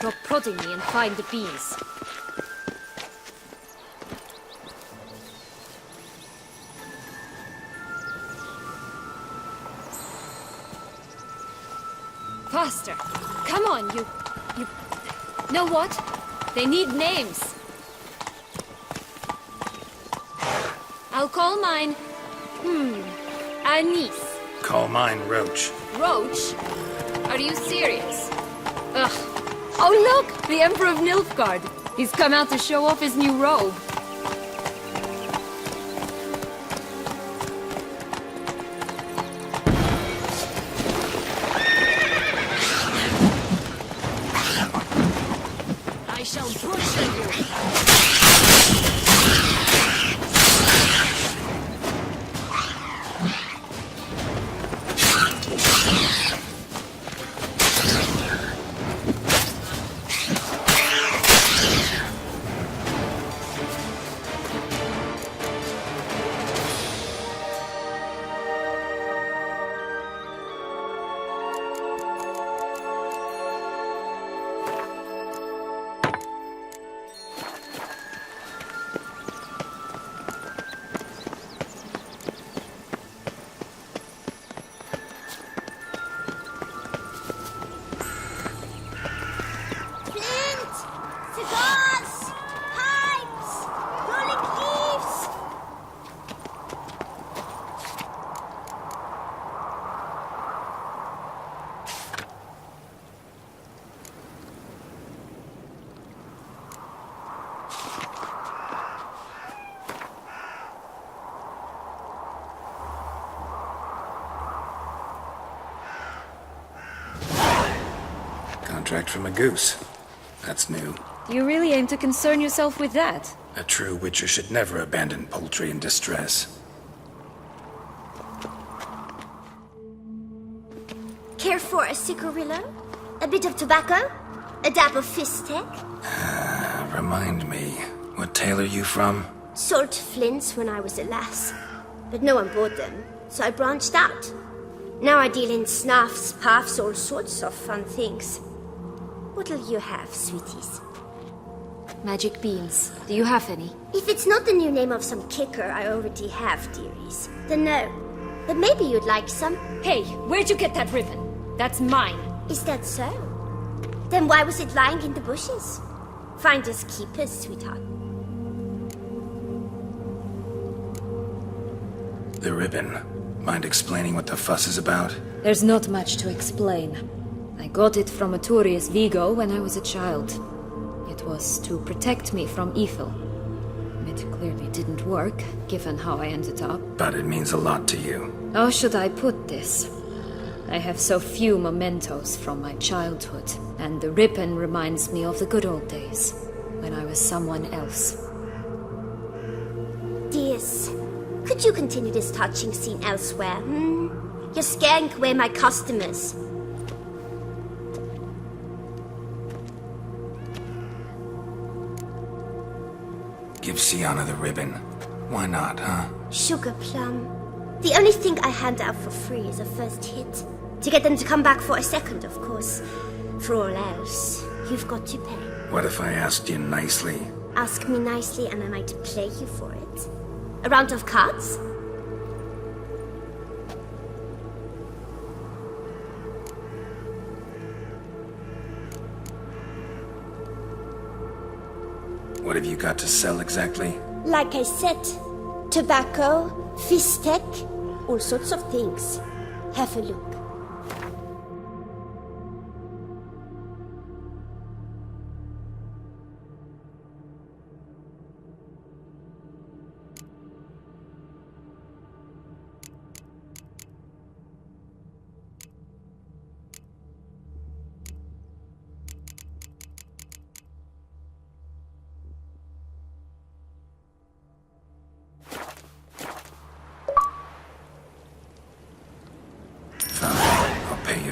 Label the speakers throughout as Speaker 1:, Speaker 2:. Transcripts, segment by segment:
Speaker 1: stop prodding me and find the bees. Faster! Come on, you... Know what? They need names. I'll call mine... Anise.
Speaker 2: Call mine Roach.
Speaker 1: Roach? Are you serious? Ugh. Oh look! The Emperor of Nilfgaard. He's come out to show off his new robe. I shall butcher you!
Speaker 2: Contract from a goose. That's new.
Speaker 1: You really aim to concern yourself with that?
Speaker 2: A true witcher should never abandon poultry in distress.
Speaker 3: Care for a cigarillo? A bit of tobacco? A dab of fistek?
Speaker 2: Remind me, what tale are you from?
Speaker 3: Sold flints when I was a lass. But no one bought them, so I branched out. Now I deal in snuffs, puffs, all sorts of fun things. What'll you have, sweeties?
Speaker 1: Magic beans. Do you have any?
Speaker 3: If it's not the new name of some kicker I already have, dearies, then no. But maybe you'd like some.
Speaker 1: Hey, where'd you get that ribbon? That's mine.
Speaker 3: Is that so? Then why was it lying in the bushes? Finders keepers, sweetheart.
Speaker 2: The ribbon. Mind explaining what the fuss is about?
Speaker 1: There's not much to explain. I got it from Aturius Vigo when I was a child. It was to protect me from evil. It clearly didn't work, given how I ended up.
Speaker 2: But it means a lot to you.
Speaker 1: How should I put this? I have so few mementos from my childhood, and the ribbon reminds me of the good old days, when I was someone else.
Speaker 3: Dears, could you continue this touching scene elsewhere, You're scaring away my customers.
Speaker 2: Give Sienna the ribbon. Why not, huh?
Speaker 3: Sugar plum. The only thing I hand out for free is a first hit. To get them to come back for a second, of course. For all else, you've got to pay.
Speaker 2: What if I asked you nicely?
Speaker 3: Ask me nicely and I might play you for it. A round of cards?
Speaker 2: What have you got to sell exactly?
Speaker 3: Like I said, tobacco, fistek, all sorts of things. Have a look.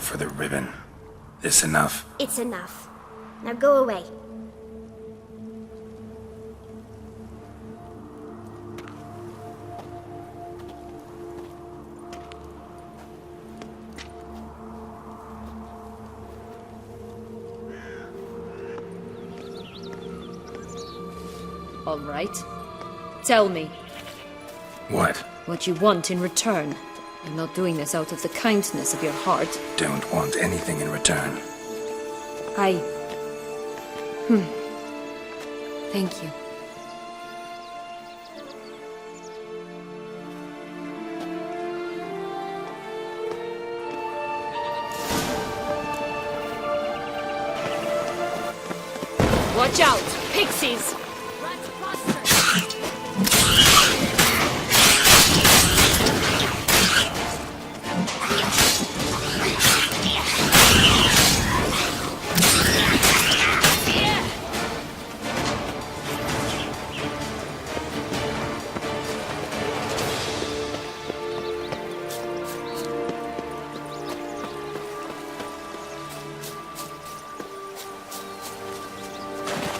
Speaker 2: For the ribbon. This enough?
Speaker 3: It's enough. Now go away.
Speaker 1: all right. Tell me
Speaker 2: What?
Speaker 1: what you want in return. I'm not doing this out of the kindness of your heart.
Speaker 2: Don't want anything in return.
Speaker 1: Thank you. Watch out! Pixies!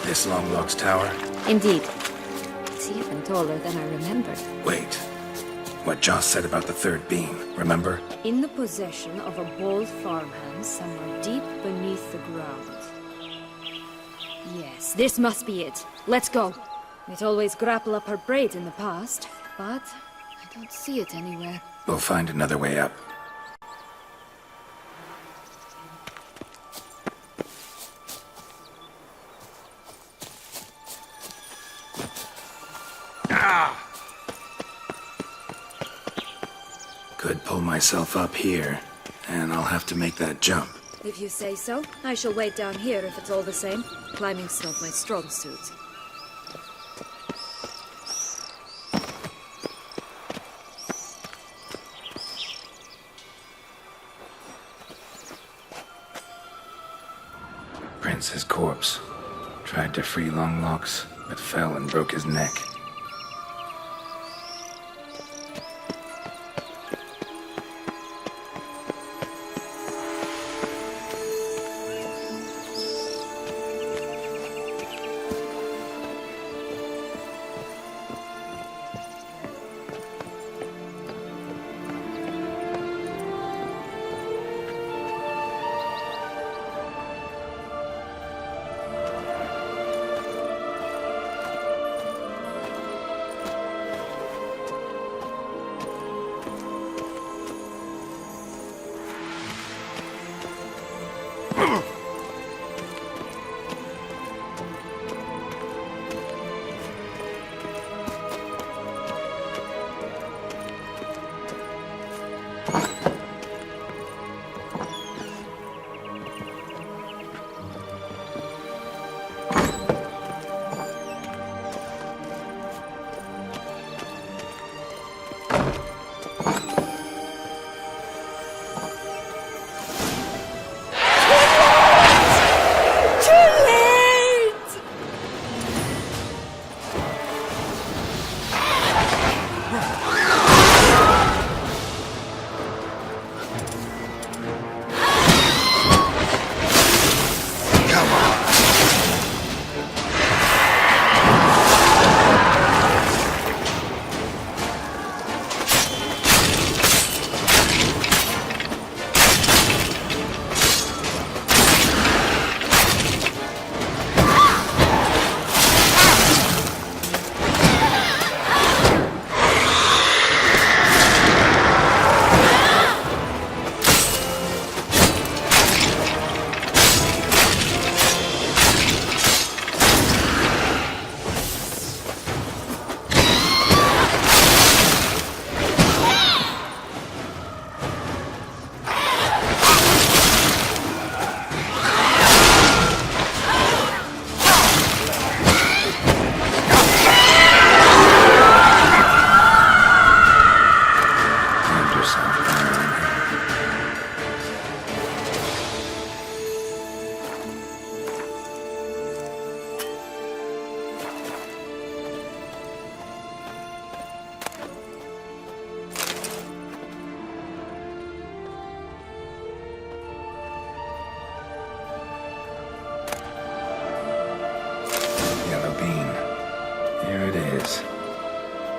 Speaker 2: This Longlock's tower?
Speaker 1: Indeed. It's even taller than I remembered.
Speaker 2: Wait. What Joss said about the third beam, remember?
Speaker 1: In the possession of a bold farmhand somewhere deep beneath the ground. Yes, this must be it. Let's go. We'd always grapple up her braid in the past, but I don't see it anywhere.
Speaker 2: We'll find another way up. Could pull myself up here, and I'll have to make that jump.
Speaker 1: If you say so, I shall wait down here if it's all the same. Climbing's not my strong suit.
Speaker 2: Prince's corpse. Tried to free Longlocks, but fell and broke his neck.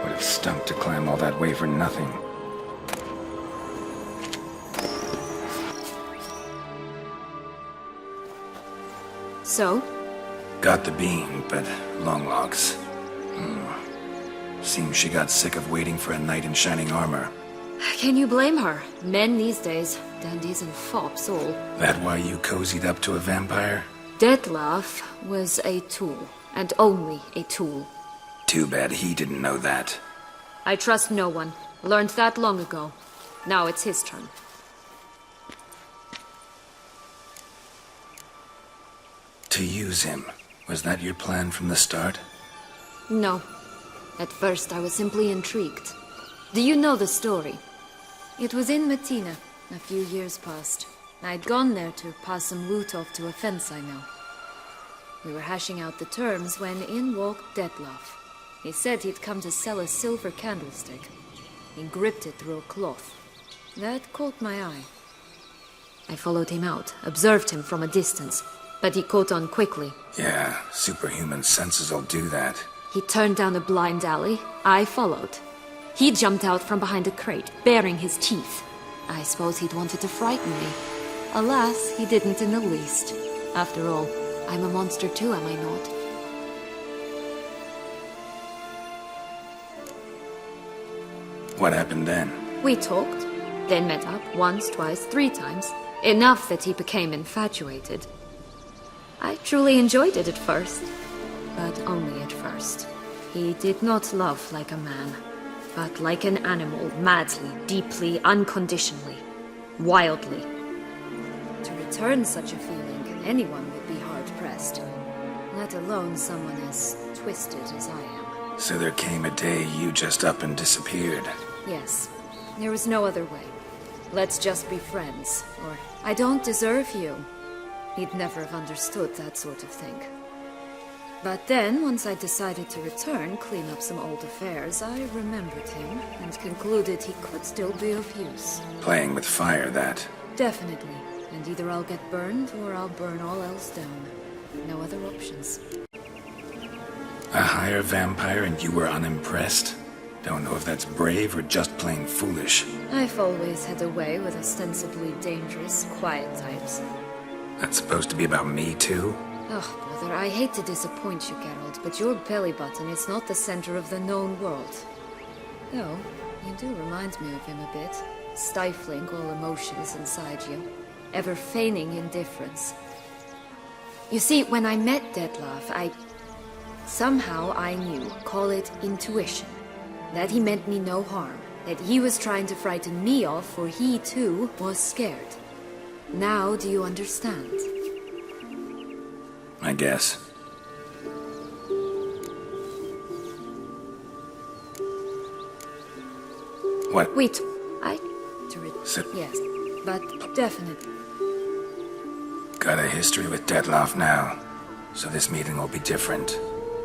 Speaker 2: Would have stunk to climb all that way for nothing.
Speaker 1: So?
Speaker 2: Got the beam, but Longlocks. Seems she got sick of waiting for a knight in shining armor.
Speaker 1: Can you blame her? Men these days, dandies and fops all.
Speaker 2: That why you cozied up to a vampire?
Speaker 1: Detlef was a tool, and only a tool.
Speaker 2: Too bad he didn't know that.
Speaker 1: I trust no one. Learned that long ago. Now it's his turn.
Speaker 2: To use him. Was that your plan from the start?
Speaker 1: No. At first I was simply intrigued. Do you know the story? It was in Matina, a few years past. I'd gone there to pass some loot off to a fence I know. We were hashing out the terms when in walked Detlef. He said he'd come to sell a silver candlestick. He gripped it through a cloth. That caught my eye. I followed him out, observed him from a distance, but he caught on quickly.
Speaker 2: Yeah, superhuman senses will do that.
Speaker 1: He turned down a blind alley. I followed. He jumped out from behind a crate, baring his teeth. I suppose he'd wanted to frighten me. Alas, he didn't in the least. After all, I'm a monster too, am I not?
Speaker 2: What happened then?
Speaker 1: We talked, then met up once, twice, 3 times. Enough that he became infatuated. I truly enjoyed it at first, but only at first. He did not love like a man, but like an animal, madly, deeply, unconditionally, wildly. To return such a feeling, anyone would be hard-pressed, let alone someone as twisted as I am.
Speaker 2: So there came a day you just up and disappeared.
Speaker 1: Yes, there was no other way. Let's just be friends, or I don't deserve you. He'd never have understood that sort of thing. But then, once I decided to return, clean up some old affairs, I remembered him and concluded he could still be of use.
Speaker 2: Playing with fire, that.
Speaker 1: Definitely. And either I'll get burned or I'll burn all else down. No other options.
Speaker 2: A higher vampire and you were unimpressed? Don't know if that's brave or just plain foolish.
Speaker 1: I've always had a way with ostensibly dangerous, quiet types.
Speaker 2: That's supposed to be about me, too?
Speaker 1: Oh, brother, I hate to disappoint you, Geralt, but your belly button is not the center of the known world. Though, you do remind me of him a bit. Stifling all emotions inside you. Ever feigning indifference. You see, when I met Detlef, somehow I knew, call it intuition, that he meant me no harm, that he was trying to frighten me off, for he, too, was scared. Now do you understand?
Speaker 2: I guess. What?
Speaker 1: Wait,
Speaker 2: Sit.
Speaker 1: Yes, but definitely.
Speaker 2: Got a history with Detlef now, so this meeting will be different.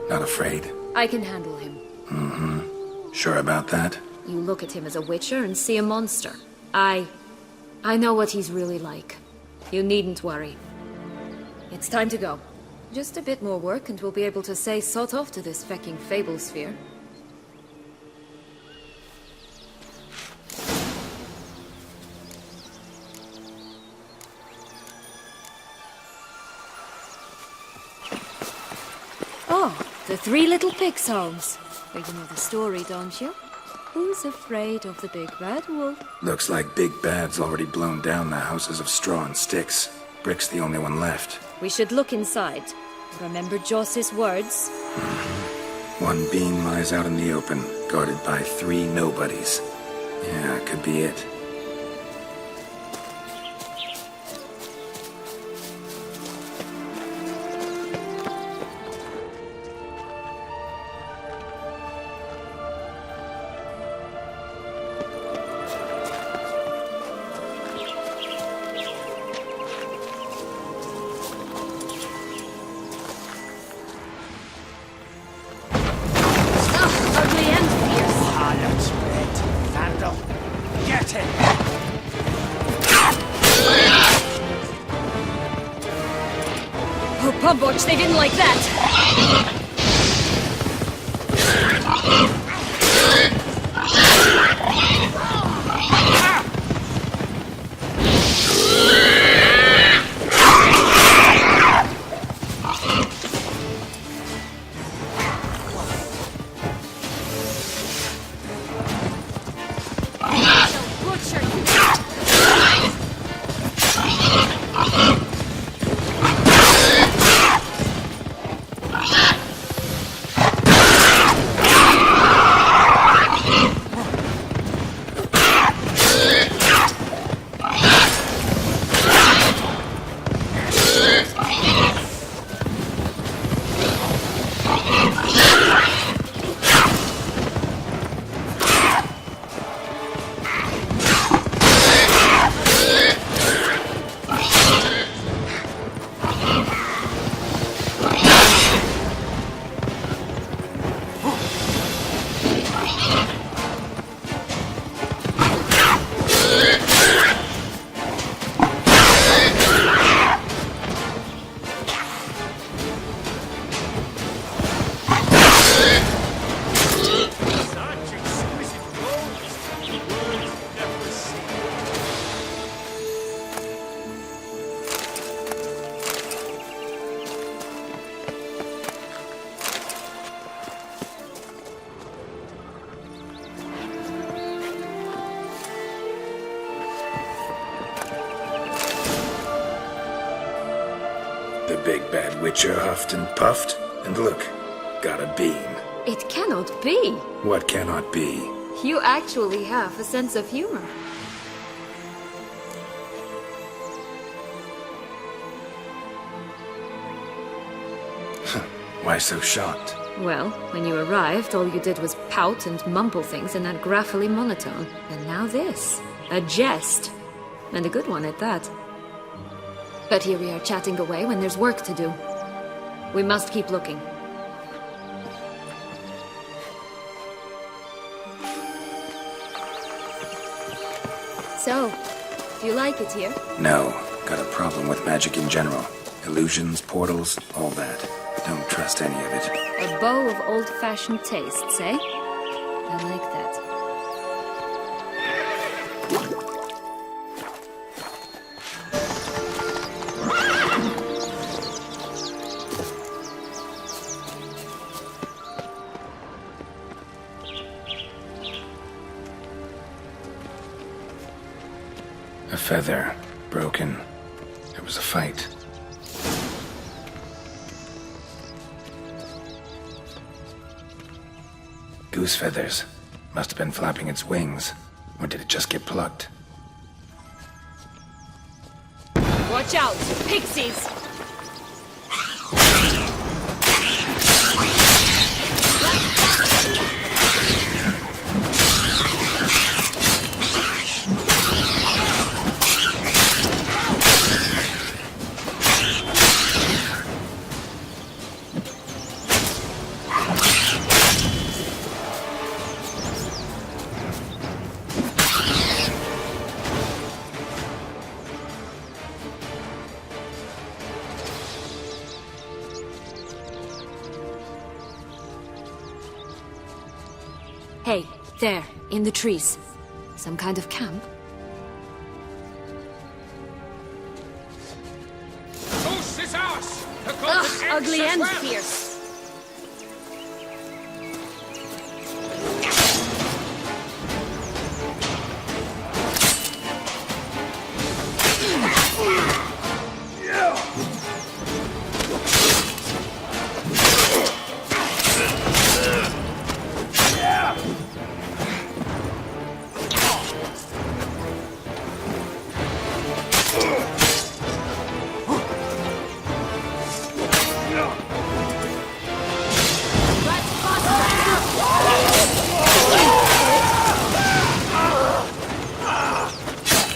Speaker 2: Not afraid?
Speaker 1: I can handle him.
Speaker 2: Mm-hmm. Sure about that?
Speaker 1: You look at him as a witcher and see a monster. I know what he's really like. You needn't worry. It's time to go. Just a bit more work and we'll be able to say sod off to this fecking fable sphere. Oh, the 3 little pigs' homes. Well, you know the story, don't you? Who's afraid of the big bad wolf?
Speaker 2: Looks like Big Bad's already blown down the houses of straw and sticks. Brick's the only one left.
Speaker 1: We should look inside. Remember Joss's words?
Speaker 2: One beam lies out in the open, guarded by 3 nobodies. Yeah, could be it.
Speaker 1: Pumboch, they didn't like that!
Speaker 2: Bad witcher huffed and puffed, and look, got a bean.
Speaker 1: It cannot be.
Speaker 2: What cannot be?
Speaker 1: You actually have a sense of humor.
Speaker 2: Why so shocked?
Speaker 1: Well, when you arrived, all you did was pout and mumble things in that graphically monotone. And now this. A jest. And a good one at that. But here we are chatting away when there's work to do. We must keep looking. So, do you like it here?
Speaker 2: No. Got a problem with magic in general. Illusions, portals, all that. Don't trust any of it.
Speaker 1: A bow of old-fashioned tastes, eh? I like that.
Speaker 2: A feather. Broken. It was a fight. Goose feathers. Must have been flapping its wings. Or did it just get plucked?
Speaker 1: Watch out! Pixies! Hey, there, in the trees. Some kind of camp?
Speaker 4: Toast is ours! The golden
Speaker 1: Ugh, ugly
Speaker 4: eggs
Speaker 1: and
Speaker 4: as well.
Speaker 1: fierce.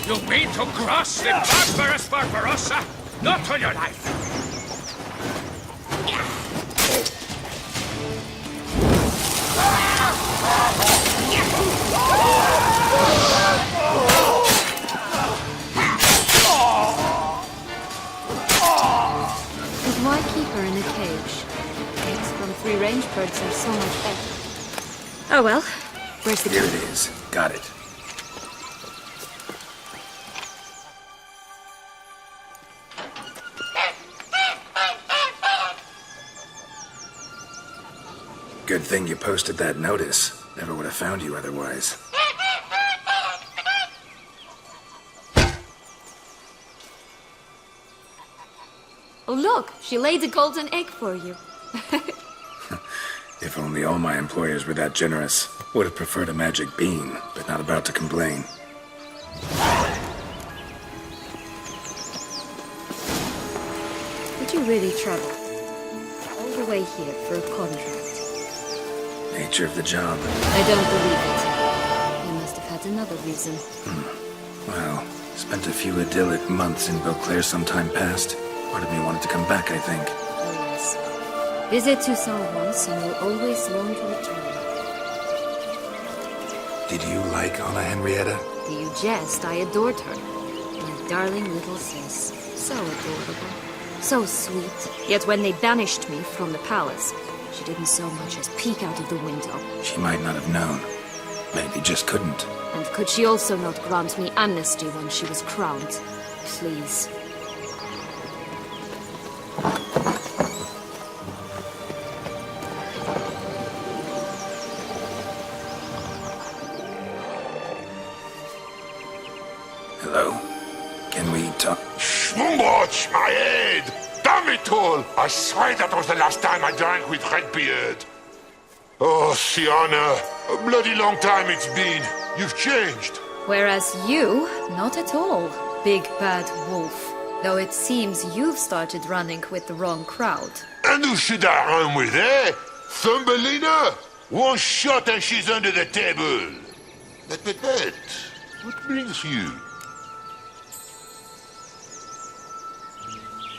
Speaker 4: You mean to cross the barbarous Barbarossa? Not on your life!
Speaker 1: But why keep her in a cage? Eggs from free-range birds are so much better. Oh well, where's the
Speaker 2: Here
Speaker 1: camp?
Speaker 2: it is. Got it. Good thing you posted that notice. Never would have found you otherwise.
Speaker 1: Oh look, she laid a golden egg for you.
Speaker 2: If only all my employers were that generous. Would have preferred a magic bean, but not about to complain.
Speaker 1: Did you really travel all the way here for a contract?
Speaker 2: Nature of the job.
Speaker 1: I don't believe it. You must have had another reason.
Speaker 2: Well, spent a few idyllic months in Beauclair some time past. Part of me wanted to come back, I think.
Speaker 1: Oh yes. Visit Toussaint once and you'll always long to return.
Speaker 2: Did you like Anna Henrietta?
Speaker 1: Do you jest? I adored her. My darling little sis. So adorable. So sweet. Yet when they banished me from the palace, she didn't so much as peek out of the window.
Speaker 2: She might not have known. Maybe just couldn't.
Speaker 1: And could she also not grant me amnesty when she was crowned? Please.
Speaker 2: Hello? Can we talk?
Speaker 5: Watch my head! Damn it all! I swear that was the last time I drank with Redbeard. Oh, Sienna, a bloody long time it's been. You've changed.
Speaker 1: Whereas you, not at all, big bad wolf. Though it seems you've started running with the wrong crowd.
Speaker 5: And who should I run with, eh? Thumbelina? One shot and she's under the table. But, what brings you?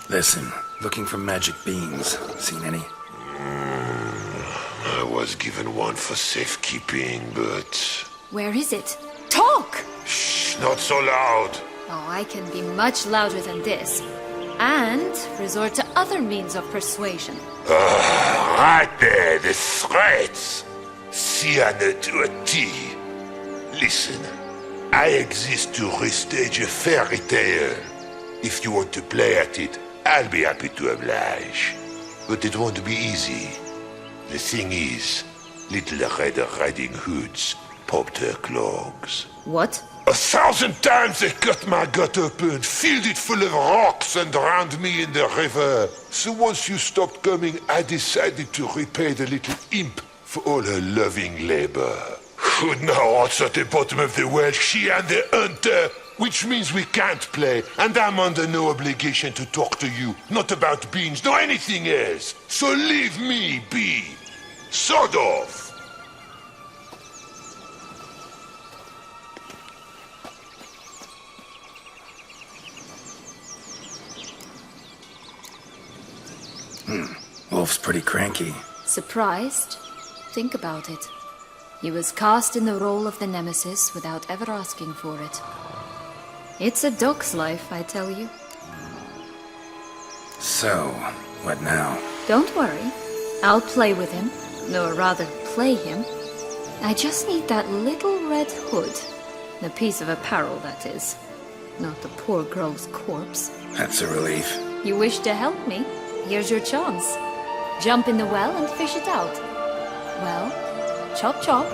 Speaker 2: Listen, looking for magic beans. Seen any?
Speaker 5: I was given one for safekeeping, but...
Speaker 1: Where is it? Talk!
Speaker 5: Shh, not so loud.
Speaker 1: Oh, I can be much louder than this. And resort to other means of persuasion.
Speaker 5: Right there, the threats. Sienna to a T. Listen, I exist to restage a fairy tale. If you want to play at it, I'll be happy to oblige. But it won't be easy. The thing is, little Red Riding Hoods popped her clogs.
Speaker 1: What?
Speaker 5: 1,000 times they cut my gut open, filled it full of rocks and drowned me in the river. So once you stopped coming, I decided to repay the little imp for all her loving labor. Good now, what's at the bottom of the well, she and the hunter, which means we can't play, and I'm under no obligation to talk to you, not about beans, nor anything else. So leave me be. Sod off.
Speaker 2: Wolf's pretty cranky.
Speaker 1: Surprised? Think about it. He was cast in the role of the Nemesis without ever asking for it. It's a dog's life, I tell you.
Speaker 2: So, what now?
Speaker 1: Don't worry. I'll play with him. Or rather, play him. I just need that little red hood. The piece of apparel, that is. Not the poor girl's corpse.
Speaker 2: That's a relief.
Speaker 1: You wish to help me? Here's your chance. Jump in the well and fish it out. Well, chop chop.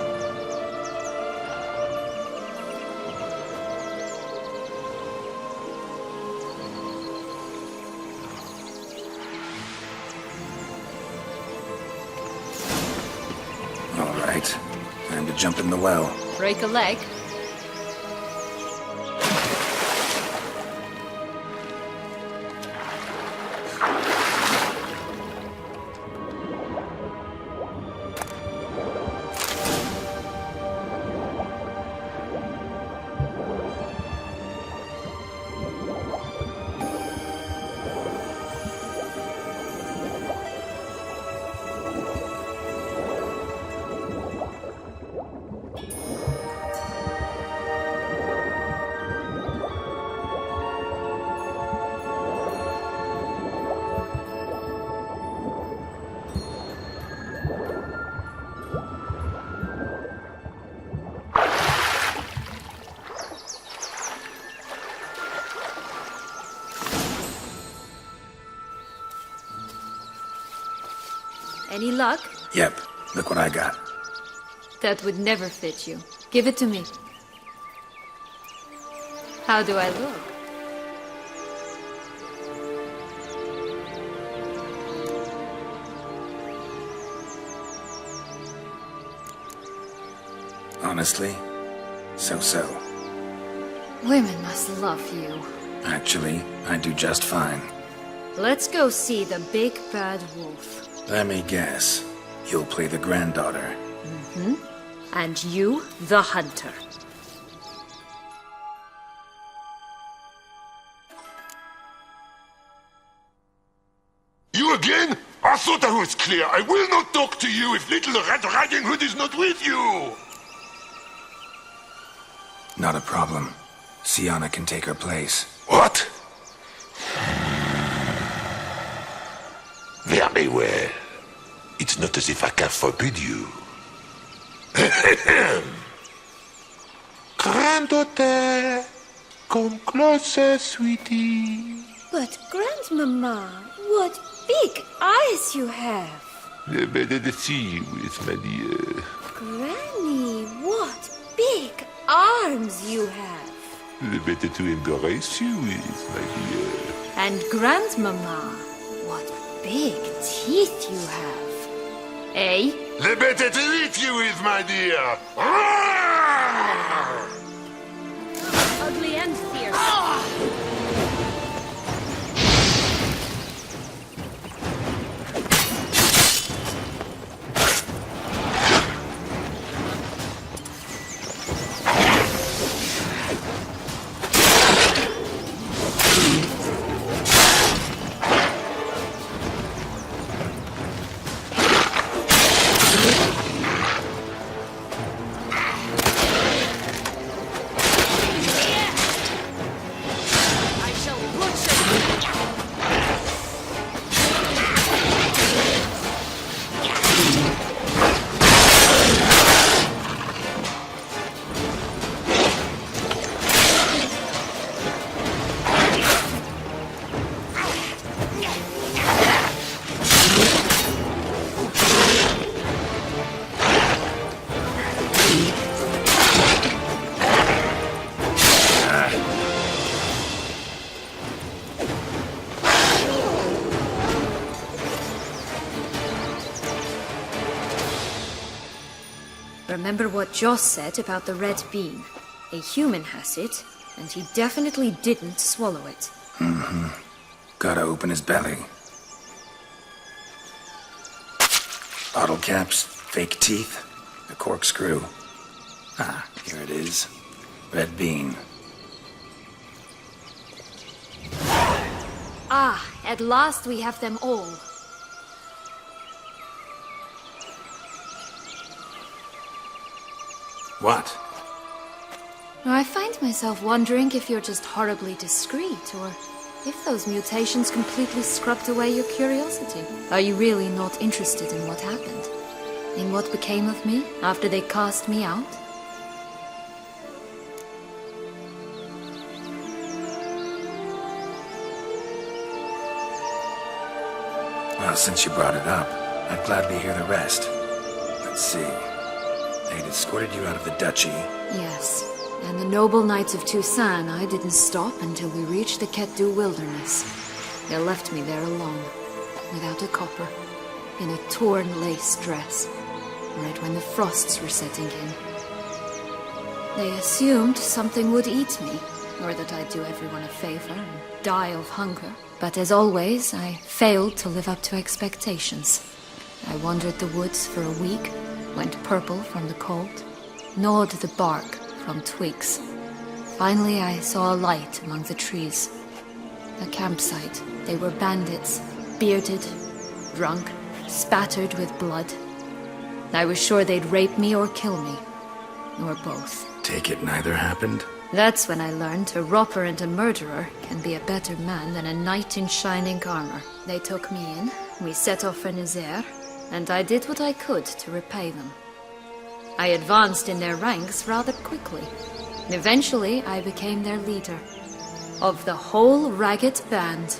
Speaker 2: All right. Time to jump in the well.
Speaker 1: Break a leg. Any luck?
Speaker 2: Yep, look what I got.
Speaker 1: That would never fit you. Give it to me. How do I look?
Speaker 2: Honestly, so-so.
Speaker 1: Women must love you.
Speaker 2: Actually, I do just fine.
Speaker 1: Let's go see the big bad wolf.
Speaker 2: Let me guess. You'll play the granddaughter.
Speaker 1: Mm-hmm. And you, the hunter.
Speaker 5: You again? I thought I was clear. I will not talk to you if little Red Riding Hood is not with you.
Speaker 2: Not a problem. Sienna can take her place.
Speaker 5: What? Very well. It's not as if I can forbid you. Granddaughter, come closer, sweetie.
Speaker 3: But, Grandmama, what big eyes you have.
Speaker 5: The better to see you with, my dear.
Speaker 3: Granny, what big arms you have.
Speaker 5: The better to embrace you with, my dear.
Speaker 1: And Grandmama, big teeth you have. Eh?
Speaker 5: The better to eat you with, my dear.
Speaker 1: Ugly and fierce. Remember what Joss said about the red bean. A human has it, and he definitely didn't swallow it.
Speaker 2: Gotta open his belly. Bottle caps, fake teeth, a corkscrew. Ah, here it is. Red bean.
Speaker 1: Ah, at last we have them all.
Speaker 2: What?
Speaker 1: I find myself wondering if you're just horribly discreet, or if those mutations completely scrubbed away your curiosity. Are you really not interested in what happened? In what became of me after they cast me out?
Speaker 2: Well, since you brought it up, I'd gladly hear the rest. Let's see. They'd escorted you out of the duchy.
Speaker 1: Yes. And the noble knights of Toussaint, I didn't stop until we reached the Ketdu wilderness. They left me there alone, without a copper, in a torn lace dress, right when the frosts were setting in. They assumed something would eat me, or that I'd do everyone a favor and die of hunger. But as always, I failed to live up to expectations. I wandered the woods for a week, went purple from the cold, gnawed the bark from twigs. Finally, I saw a light among the trees. A campsite. They were bandits, bearded, drunk, spattered with blood. I was sure they'd rape me or kill me, or both.
Speaker 2: Take it neither happened?
Speaker 1: That's when I learned a robber and a murderer can be a better man than a knight in shining armor. They took me in, we set off for Nazaire, and I did what I could to repay them. I advanced in their ranks rather quickly. Eventually, I became their leader. Of the whole ragged band.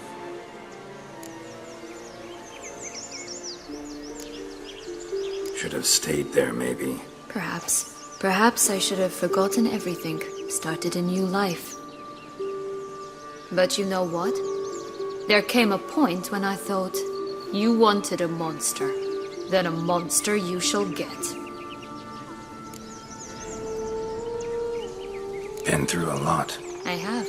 Speaker 2: Should have stayed there, maybe.
Speaker 1: Perhaps. Perhaps I should have forgotten everything, started a new life. But you know what? There came a point when I thought, you wanted a monster. Then a monster you shall get.
Speaker 2: Been through a lot.
Speaker 1: I have.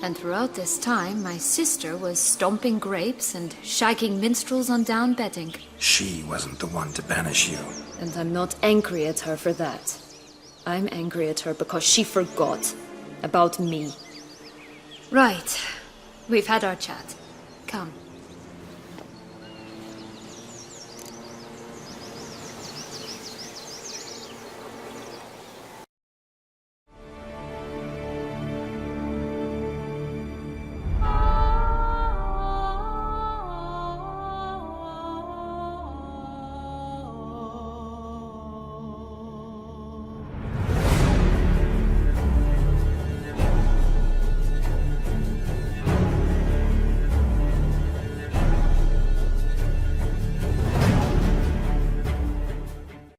Speaker 1: And throughout this time, my sister was stomping grapes and shagging minstrels on down bedding.
Speaker 2: She wasn't the one to banish you.
Speaker 1: And I'm not angry at her for that. I'm angry at her because she forgot about me. Right. We've had our chat. Come.